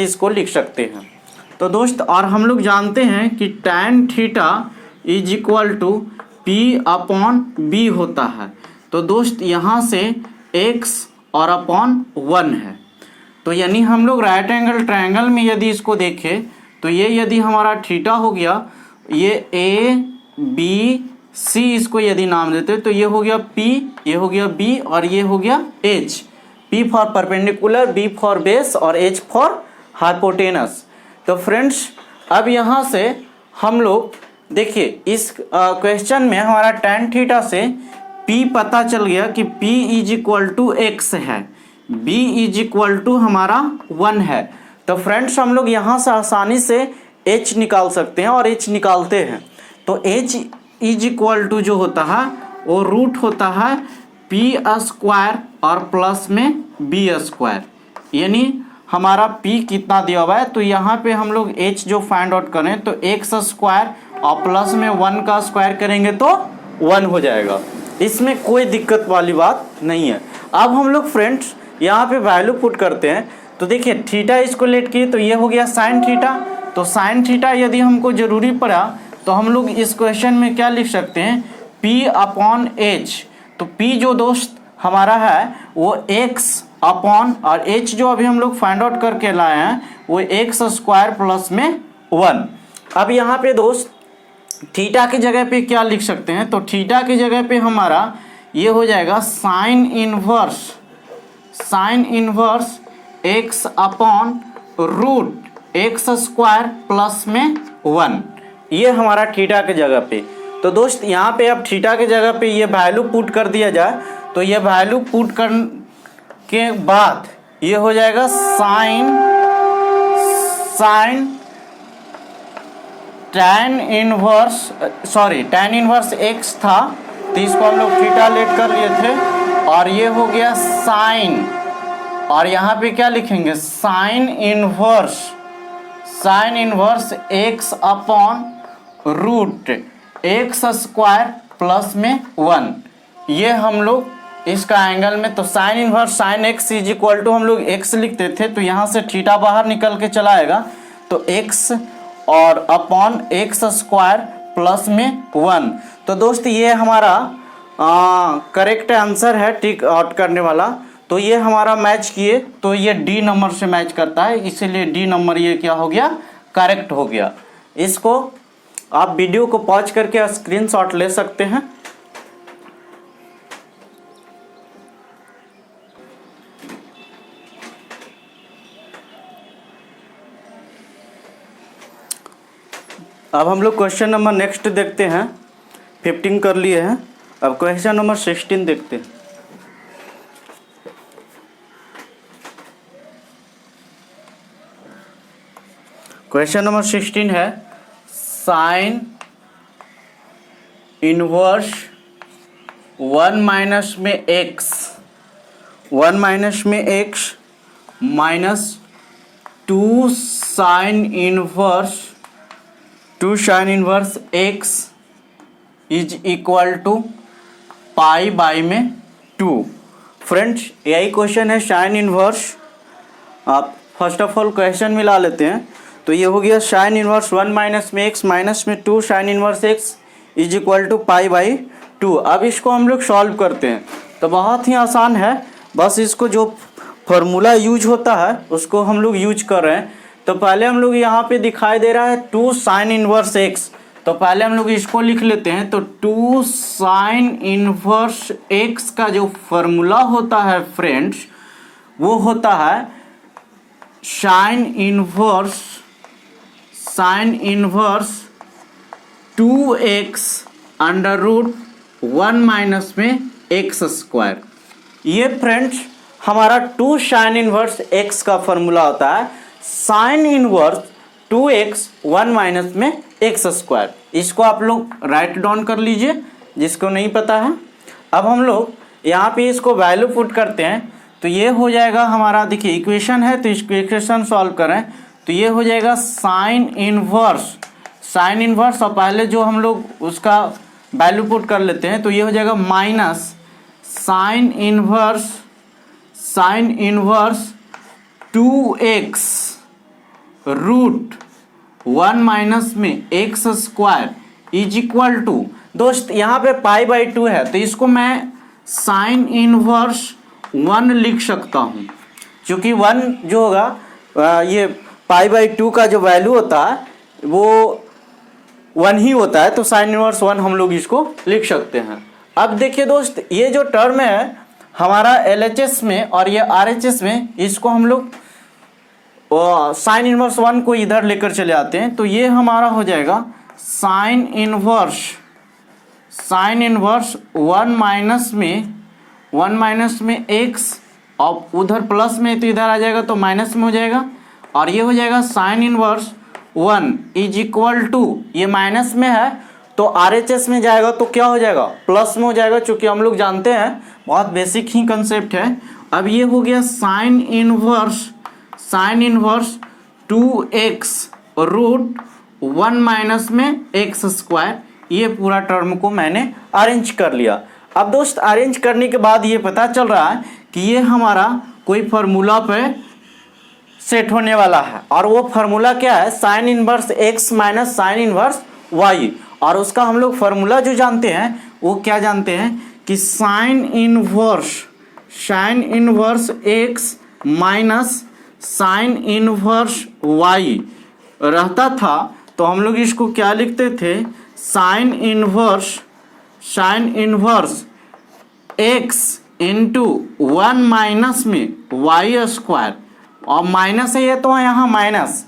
इसको लिख सकते हैं। तो दोस्त और हम लोग जानते हैं कि tan theta is equal to P upon B होता है। तो दोस्त यहाँ से x और अपॉन 1 है। तो यानी हम लोग राइट एंगल ट्रायंगल में यदि इसको देखें तो ये यदि हमारा थीटा हो गया, ये A B C इसको यदि नाम देते तो ये हो गया P, ये हो गया B और ये हो गया H। P for perpendicular, B for base और H फॉर हाइपोटेनस। तो फ्रेंड्स अब यहाँ से हम लोग देखिए इस क्वेश्चन में हमारा tan थीटा से P पता चल गया कि P is equal to x है, B इज इक्वल टू हमारा 1 है। तो फ्रेंड्स हम लोग यहाँ से आसानी से H निकाल सकते हैं और H निकालते हैं। तो H इज इक्वल टू जो होता है वो रूट होता है P स्क्वायर और प्लस में B स्क्वायर, यानी हमारा P कितना दिया हुआ है। तो यहाँ पे हम लोग H जो फाइंड आउट करें तो x स्क्वायर और प्लस में 1 का स्क्वायर करेंगे तो 1 हो जाएगा। इसमें कोई दिक्कत वाली बात नहीं है। अब हम लोग फ्रेंड्स यहाँ पे वैल्यू पुट करते हैं। तो देखिए थीटा इसको लेट किए तो ये हो गया साइन थीटा। तो साइन थीटा यदि हमको ज़रूरी पड़ा तो हम लोग इस क्वेश्चन में क्या लिख सकते हैं, P अपॉन H। तो P जो दोस्त हमारा है वो x अपॉन और H जो अभी हम लोग फाइंड आउट करके लाए हैं वो x स्क्वायर प्लस में 1। अब यहाँ पे दोस्त थीटा की जगह पे क्या लिख सकते हैं, तो थीटा की जगह पे हमारा ये हो जाएगा sine inverse x upon root x square plus में 1, ये हमारा थीटा के जगह पे। तो दोस्त यहाँ पे अब थीटा के जगह पे ये वैल्यू पुट कर दिया जाए तो ये वैल्यू पुट कर के बाद ये हो जाएगा साइन tan इनवर्स x था तो इसको हम लोग थीटा लेट कर लिए थे और ये हो गया साइन, और यहाँ पे क्या लिखेंगे sine inverse x upon root x square plus में 1, ये हम लोग इसका एंगल में। तो sine inverse sine x is equal to हम लोग x लिखते थे तो यहाँ से थीटा बाहर निकल के चला आएगा तो x और अपॉन x स्क्वायर प्लस में 1। तो दोस्त ये हमारा करेक्ट आंसर है टिक आउट करने वाला। तो ये हमारा मैच किए तो ये डी नंबर से मैच करता है, इसीलिए डी नंबर ये क्या हो गया, करेक्ट हो गया। इसको आप वीडियो को पॉज करके स्क्रीनशॉट ले सकते हैं। अब हम लोग क्वेश्चन नंबर नेक्स्ट देखते हैं। 15 कर लिए हैं, अब क्वेश्चन नंबर 16 देखते हैं। क्वेश्चन नंबर 16 है साइन इनवर्स 1 माइनस में x minus 2 sine inverse x is equal to pi by में 2। फ्रेंड्स यही क्वेश्चन है साइन इनवर्स। आप फर्स्ट ऑफ ऑल क्वेश्चन मिला लेते हैं। तो ये हो गया साइन इनवर्स 1 माइनस में x माइनस में 2 sine inverse x is equal to pi by 2। अब इसको हम लोग सॉल्व करते हैं तो बहुत ही आसान है, बस इसको जो फॉर्मूला यूज होता है उसको हम लोग यूज कर रहे हैं। तो पहले हम लोग यहाँ पे दिखाई दे रहा है 2 साइन इनवर्स x, तो पहले हम लोग इसको लिख लेते हैं। तो 2 साइन इनवर्स x का जो फॉर्मूला होता है फ्रेंड्स वो होता है sine inverse 2x under root 1 minus में x स्क्वायर। ये फ्रेंड्स हमारा 2 साइन इनवर्स x का फॉर्मूला होता है साइन इनवर्स 2x 1 माइनस में x स्क्वायर। इसको आप लोग राइट डाउन कर लीजिए जिसको नहीं पता है। अब हम लोग यहाँ पे इसको वैल्यू पुट करते हैं तो ये हो जाएगा हमारा, देखिए इक्वेशन है तो इसको इक्वेशन सॉल्व करें तो ये हो जाएगा साइन इनवर्स और पहले जो हम लोग उसका वैल्यू पुट कर लेते हैं तो ये हो जाएगा minus sine inverse 2x root 1 minus में x square is equal to, दोस्त यहाँ पे π/2 है तो इसको मैं साइन इनवर्स 1 लिख सकता हूँ, क्योंकि 1 जो होगा ये π/2 का जो वैल्यू होता है वो 1 ही होता है, तो साइन इनवर्स 1 हम लोग इसको लिख सकते हैं। अब देखिए दोस्त, ये जो टर्म है हमारा LHS में और ये RHS में, इसको हम लोग साइन इनवर्स 1 को इधर लेकर चले आते हैं, तो ये हमारा हो जाएगा साइन इनवर्स 1 माइनस में x, और उधर प्लस में तो इधर आ जाएगा तो माइनस में हो जाएगा, और ये हो जाएगा sine inverse 1 is equal to, ये माइनस में है तो RHS में जाएगा तो क्या हो जाएगा, प्लस में हो जाएगा, क्योंकि हम लोग जानते हैं बहुत बेसिक ही कंसेप्ट है। अब ये हो गया sine inverse 2x root 1 minus में एक्स स्क्वायर, ये पूरा टर्म को मैंने अरेंज कर लिया। अब दोस्त अरेंज करने के बाद ये पता चल रहा है कि ये हमारा कोई फार्मूला पे सेट होने वाला है, और वो फार्मूला क्या है, sine inverse x minus sine inverse y, और उसका हम लोग फार्मूला जो जानते हैं वो क्या जानते हैं कि sign inverse x minus sine inverse y रहता था, तो हम लोग इसको क्या लिखते थे, sine inverse x into 1 minus में y स्क्वायर, और माइनस है ये तो यहाँ माइनस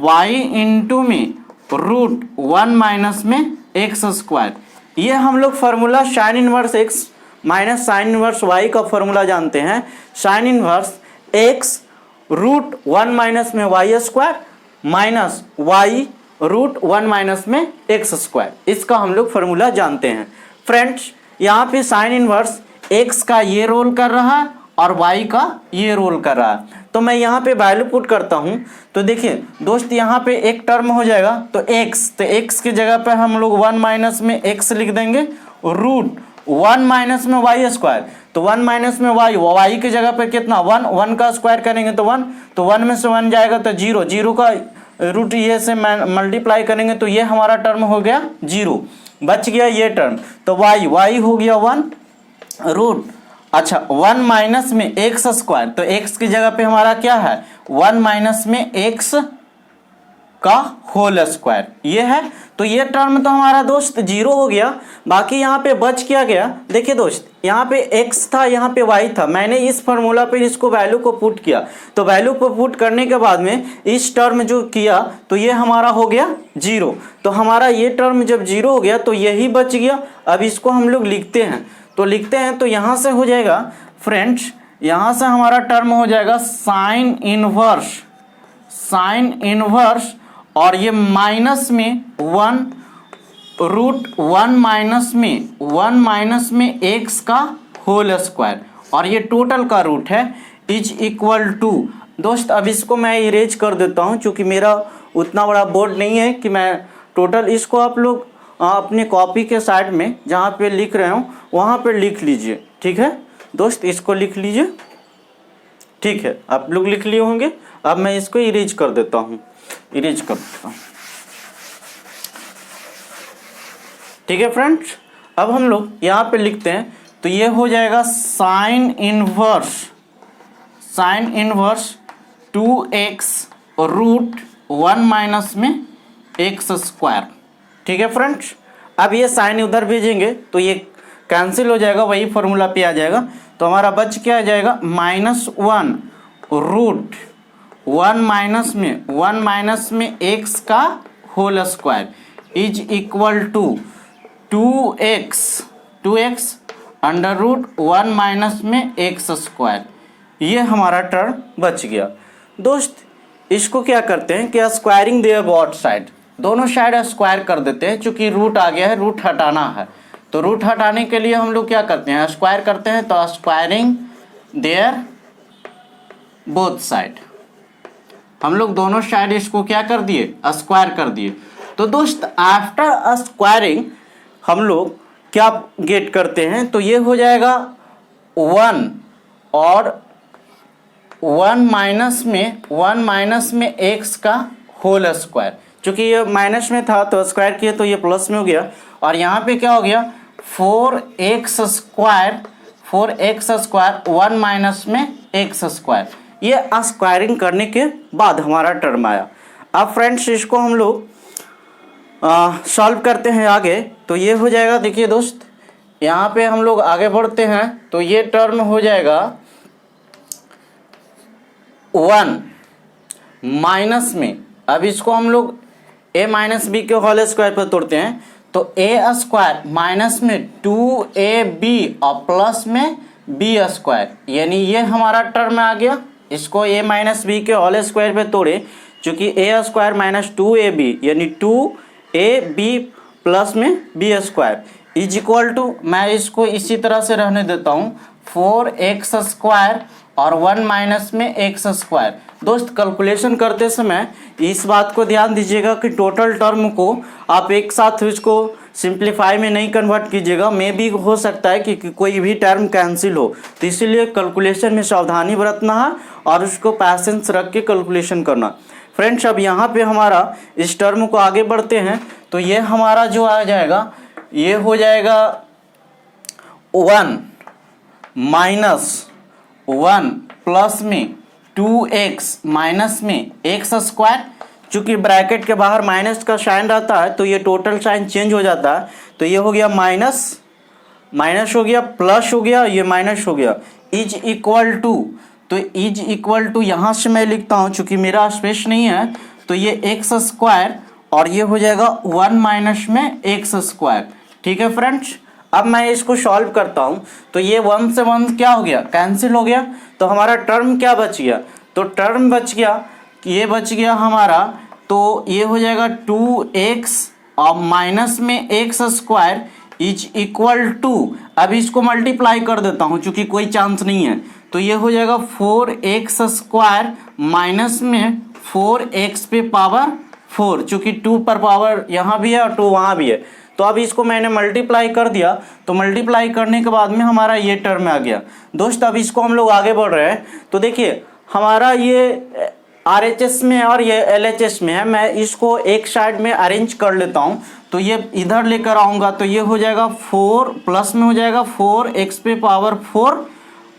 y इंटू में रूट 1 माइनस में एक्स स्क्वायर। ये हम लोग formula sine inverse x minus sine inverse y का फार्मूला जानते हैं, sine inverse x root 1 minus में y square minus y root 1 minus में एक्स स्क्वायर, इसका हम लोग फार्मूला जानते हैं। फ्रेंड्स यहाँ पे साइन इनवर्स x का ये रोल कर रहा है और y का ये रोल कर रहा है, तो मैं यहाँ पे वैल्यू पुट करता हूँ, तो देखिए दोस्त यहाँ पे एक टर्म हो जाएगा तो x की जगह पे हम लोग 1 माइनस में x लिख देंगे, रूट 1 माइनस में y स्क्वायर, तो 1 माइनस में y की जगह पे कितना 1 का स्क्वायर करेंगे तो 1, तो 1 में से 1 जाएगा तो 0 का रूट ये से मल्टीप्लाई करेंगे तो ये हमारा टर्म हो गया 0, बच गया ये टर्म, तो y हो गया 1 रूट, अच्छा 1 माइनस में एक्स स्क्वायर, तो x की जगह पे हमारा क्या है 1 माइनस में x का होल स्क्वायर, ये है, तो ये टर्म तो हमारा दोस्त 0 हो गया। बाकी यहाँ पे बच क्या गया, देखिए दोस्त यहाँ पे x था, यहाँ पे y था, मैंने इस फार्मूला पे इसको वैल्यू को पुट किया, तो वैल्यू को पुट करने के बाद में इस टर्म जो किया तो ये हमारा हो गया 0, तो हमारा ये टर्म जब 0 हो गया तो यही बच गया। अब इसको हम लोग लिखते हैं, तो यहाँ से हो जाएगा फ्रेंड्स, यहाँ से हमारा टर्म हो जाएगा साइन इनवर्स और ये माइनस में 1 रूट 1 माइनस में x का होल स्क्वायर, और ये टोटल का रूट है, इज इक्वल टू, दोस्त अब इसको मैं इरेज कर देता हूँ क्योंकि मेरा उतना बड़ा बोर्ड नहीं है कि मैं टोटल, इसको आप लोग अपने कॉपी के साइड में जहाँ पे लिख रहे हो वहाँ पे लिख लीजिए, ठीक है दोस्त, इसको लिख लीजिए, ठीक है आप लोग लिख लिए होंगे। अब मैं इसको इरेज कर देता हूँ, ठीक है फ्रेंड्स। अब हम लोग यहाँ पे लिखते हैं, तो ये हो जाएगा sine inverse 2x root 1 minus में एक्स स्क्वायर, ठीक है फ्रेंड्स। अब ये साइन उधर भेजेंगे तो ये कैंसिल हो जाएगा, वही फॉर्मूला पे आ जाएगा, तो हमारा बच क्या आ जाएगा -1 रूट 1 माइनस में x का whole square is equal to 2x under root 1 minus में एक्स स्क्वायर, ये हमारा टर्म बच गया। दोस्त इसको क्या करते हैं कि स्क्वायरिंग देयर बोथ साइड, दोनों साइड स्क्वायर कर देते हैं, चूंकि रूट आ गया है, रूट हटाना है, तो रूट हटाने के लिए हम लोग क्या करते हैं स्क्वायर करते हैं, तो स्क्वायरिंग देयर बोथ साइड, हम लोग दोनों साइड इसको क्या कर दिए स्क्वायर कर दिए। तो दोस्त आफ्टर स्क्वायरिंग हम लोग क्या गेट करते हैं, तो ये हो जाएगा 1 और वन माइनस में एक्स का होल स्क्वायर, चूँकि ये माइनस में था तो स्क्वायर किए तो ये प्लस में हो गया, और यहाँ पे क्या हो गया 4x स्क्वायर 1 माइनस में एक्स स्क्वायर, ये स्क्वायरिंग करने के बाद हमारा टर्म आया। अब फ्रेंड्स इसको हम लोग सॉल्व करते हैं आगे, तो ये हो जाएगा, देखिए दोस्त यहाँ पे हम लोग आगे बढ़ते हैं तो ये टर्म हो जाएगा 1 माइनस में, अब इसको हम लोग a माइनस बी के होल स्क्वायर पर तोड़ते हैं तो a स्क्वायर माइनस में 2ab और प्लस में b स्क्वायर, यानी ये हमारा टर्म आ गया। इसको a माइनस बी के होल स्क्वायर पे तोड़े, चूँकि a स्क्वायर माइनस 2ab यानी 2ab प्लस में b square is equal to, मैं इसको इसी तरह से रहने देता हूँ 4x स्क्वायर और 1 माइनस में एक्स स्क्वायर। दोस्त कैलकुलेशन करते समय इस बात को ध्यान दीजिएगा कि टोटल टर्म को आप एक साथ इसको सिंप्लीफाई में नहीं कन्वर्ट कीजिएगा, मे भी हो सकता है कि कोई भी टर्म कैंसिल हो, तो इसीलिए कैलकुलेशन में सावधानी बरतना है और उसको पैसेंस रख के कैलकुलेशन करना। फ्रेंड्स अब यहाँ पे हमारा इस टर्म को आगे बढ़ते हैं तो ये हमारा जो आ जाएगा ये हो जाएगा 1 माइनस 1 प्लस में 2x माइनस में एक्स स्क्वायर, चूँकि ब्रैकेट के बाहर माइनस का साइन रहता है तो ये टोटल साइन चेंज हो जाता है, तो ये हो गया माइनस माइनस हो गया प्लस हो गया, ये माइनस हो गया इज इक्वल टू, तो इज इक्वल टू यहाँ से मैं लिखता हूँ चूँकि मेरा स्पेस नहीं है तो ये एक्स स्क्वायर और ये हो जाएगा 1 माइनस में एक्स स्क्वायर। ठीक है फ्रेंड्स, अब मैं इसको सॉल्व करता हूँ तो ये 1 से 1 क्या हो गया कैंसिल हो गया, तो हमारा टर्म क्या बच गया, तो टर्म बच गया, ये बच गया हमारा, तो ये हो जाएगा 2x और माइनस में x square is equal to, अब इसको मल्टीप्लाई कर देता हूँ चूँकि कोई चांस नहीं है, तो ये हो जाएगा 4x स्क्वायर माइनस में 4x पे पावर 4, चूँकि 2 पर पावर यहाँ भी है और 2 वहाँ भी है, तो अब इसको मैंने मल्टीप्लाई कर दिया, तो मल्टीप्लाई करने के बाद में हमारा ये टर्म आ गया। दोस्त अब इसको हम लोग आगे बढ़ रहे हैं तो देखिए हमारा ये RHS में और ये LHS में है, मैं इसको एक साइड में अरेंज कर लेता हूँ, तो ये इधर लेकर आऊँगा तो ये हो जाएगा 4 प्लस में हो जाएगा 4x पे पावर 4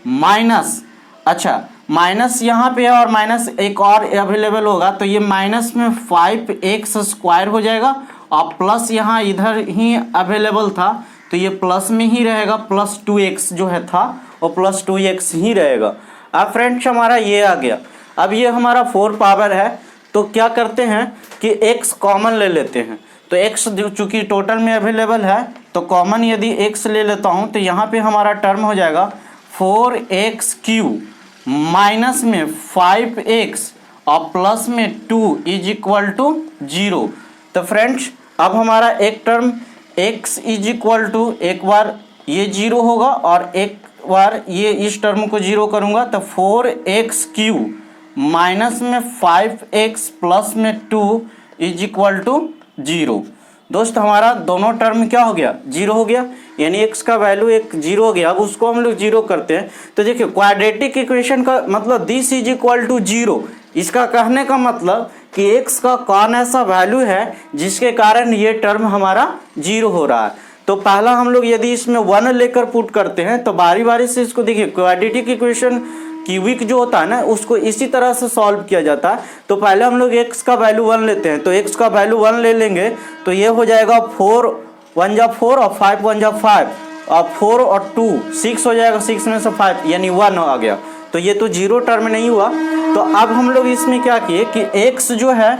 माइनस, अच्छा माइनस यहाँ पे है और माइनस एक और अवेलेबल होगा तो ये माइनस में 5x स्क्वायर हो जाएगा और प्लस यहाँ इधर ही अवेलेबल था तो ये प्लस में ही रहेगा, प्लस 2x जो है था और प्लस 2x ही रहेगा। अब फ्रेंड्स हमारा ये आ गया, अब ये हमारा 4 पावर है तो क्या करते हैं कि x कॉमन ले लेते हैं, तो x चूँकि टोटल में अवेलेबल है तो कॉमन यदि x ले लेता हूँ तो यहाँ पे हमारा टर्म हो जाएगा 4x³ माइनस में 5x और प्लस में 2 इज इक्वल टू 0। तो फ्रेंड्स अब हमारा एक term x is equal to, एक बार ये 0 होगा और एक बार ये इस टर्म को 0 करूँगा तो 4x³ माइनस में 5x प्लस में 2 इज इक्वल टू 0। दोस्त हमारा दोनों टर्म क्या हो गया 0 हो गया, यानी x का वैल्यू एक 0 हो गया। अब उसको हम लोग 0 करते हैं तो देखिए क्वाड्रेटिक इक्वेशन का मतलब दिस इज इक्वल टू 0, इसका कहने का मतलब कि x का कौन ऐसा वैल्यू है जिसके कारण ये टर्म हमारा 0 हो रहा है। तो पहला हम लोग यदि इसमें 1 लेकर पुट करते हैं तो बारी बारी से इसको देखिए क्वाड्रेटिक इक्वेशन क्यूबिक जो होता है ना उसको इसी तरह से सॉल्व किया जाता है। तो पहले हम लोग x का वैल्यू 1 लेते हैं, तो x का वैल्यू 1 ले लेंगे तो ये हो जाएगा 4 1 जा 4 और 5 1 जा 5 और 4 और 2 6 हो जाएगा, 6 में से 5 यानी 1 आ गया, तो ये तो 0 टर्म नहीं हुआ। तो अब हम लोग इसमें क्या किए कि x जो है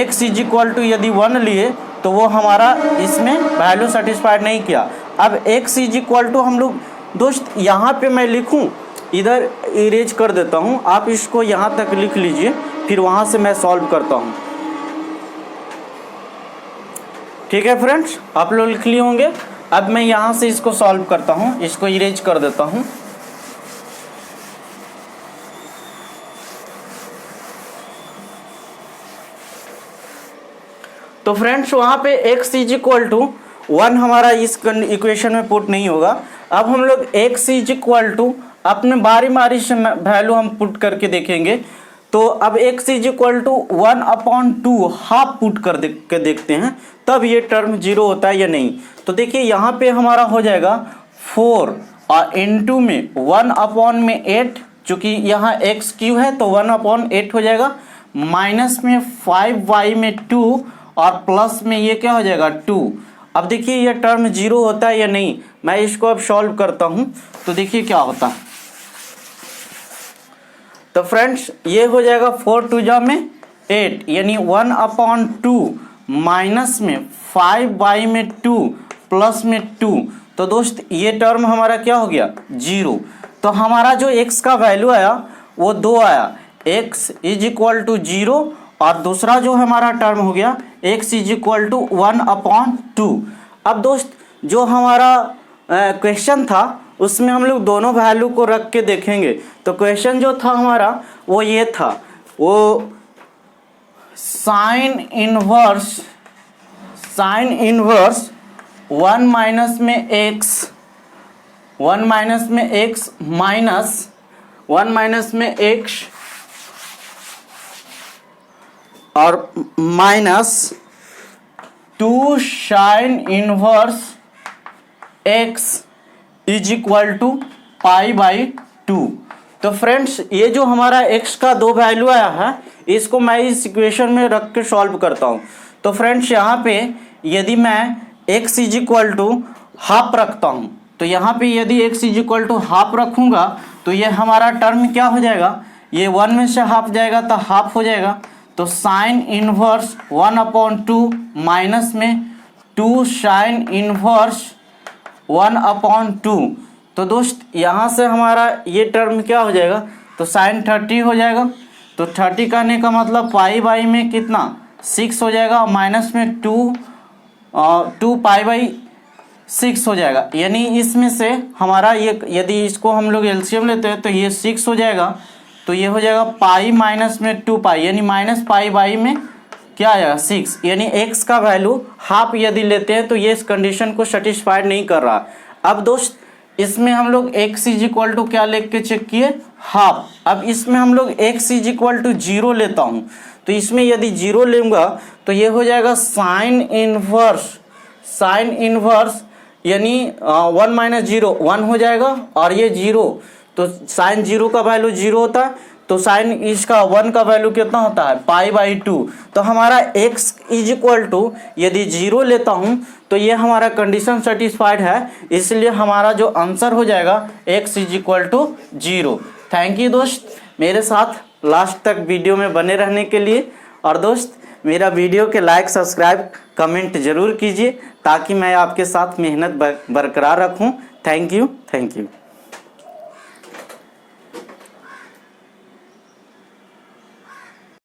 x इज इक्वल टू यदि 1 लिए तो वो हमारा इसमें वैल्यू सेटिस्फाइड नहीं किया। अब x इज इक्वल टू हम लोग दोस्त यहाँ पे मैं लिखूँ, इधर इरेज कर देता हूँ, आप इसको यहाँ तक लिख लीजिए फिर वहाँ से मैं सॉल्व करता हूँ। ठीक है फ्रेंड्स, आप लोग लिख लिए होंगे। अब मैं यहाँ से इसको सॉल्व करता हूँ, इसको इरेज कर देता हूँ। तो फ्रेंड्स वहाँ पे x इज इक्वल टू 1 हमारा इस इक्वेशन में पुट नहीं होगा। अब हम लोग x इज इक्वल टू अपने बारी बारी से वैल्यू हम पुट करके देखेंगे। तो अब x is equal to 1/2 half put कर के देखते हैं तब ये टर्म 0 होता है या नहीं। तो देखिए यहाँ पे हमारा हो जाएगा 4 और इनटू में 1/8, चूँकि यहाँ x क्यू है तो 1/8 हो जाएगा, माइनस में 5y में 2 और प्लस में ये क्या हो जाएगा 2। अब देखिए ये टर्म 0 होता है या नहीं, मैं इसको अब सॉल्व करता हूँ। तो देखिए क्या होता है। तो फ्रेंड्स ये हो जाएगा 4 2 जा में 8 यानी 1/2 माइनस में 5y में 2 प्लस में 2। तो दोस्त ये टर्म हमारा क्या हो गया 0। तो हमारा जो x का वैल्यू आया वो 2 आया, x इज इक्वल टू 0, और दूसरा जो हमारा टर्म हो गया x इज इक्वल टू 1/2। अब दोस्त जो हमारा क्वेश्चन था उसमें हम लोग दोनों वैल्यू को रख के देखेंगे। तो क्वेश्चन जो था हमारा वो ये था, वो साइन इनवर्स 1 माइनस में x माइनस 1 माइनस में x और minus 2 sine inverse x is equal to π/2। तो फ्रेंड्स ये जो हमारा x का दो वैल्यू आया है इसको मैं इस इक्वेशन में रख के सॉल्व करता हूँ। तो फ्रेंड्स यहाँ पे यदि मैं x is equal to half रखता हूँ, तो यहाँ पे यदि x is equal to half रखूँगा तो ये हमारा टर्म क्या हो जाएगा, ये 1 में से हाफ जाएगा तो हाफ हो जाएगा। तो साइन इनवर्स 1/2 माइनस में 2 साइन इनवर्स 1/2। तो दोस्त यहाँ से हमारा ये टर्म क्या हो जाएगा, तो साइन 30 हो जाएगा। तो 30 करने का मतलब π/, में कितना 6 हो जाएगा, माइनस में 2 π/6 हो जाएगा। यानी इसमें से हमारा ये यदि इसको हम लोग एलसीएम लेते हैं तो ये 6 हो जाएगा। तो ये हो जाएगा पाई माइनस में 2π यानी माइनस π/, में क्या आएगा 6। यानी x का वैल्यू हाफ यदि लेते हैं तो ये इस कंडीशन को सेटिस्फाइड नहीं कर रहा। अब दोस्त इसमें हम लोग x इज इक्वल टू क्या लेके चेक किए, हाफ। अब इसमें हम लोग x इज इक्वल टू 0 लेता हूँ, तो इसमें यदि 0 लूँगा तो ये हो जाएगा साइन इनवर्स यानी 1 माइनस 0 1 हो जाएगा, और ये 0 तो साइन 0 का वैल्यू 0 होता है, तो साइन इसका 1 का वैल्यू कितना होता है π/2। तो हमारा x इज इक्वल टू यदि 0 लेता हूँ तो ये हमारा कंडीशन सेटिस्फाइड है, इसलिए हमारा जो आंसर हो जाएगा x is equal to 0। Thank you दोस्त मेरे साथ लास्ट तक वीडियो में बने रहने के लिए। और दोस्त मेरा वीडियो के लाइक सब्सक्राइब कमेंट ज़रूर कीजिए ताकि मैं आपके साथ मेहनत बरकरार रखूँ। Thank you.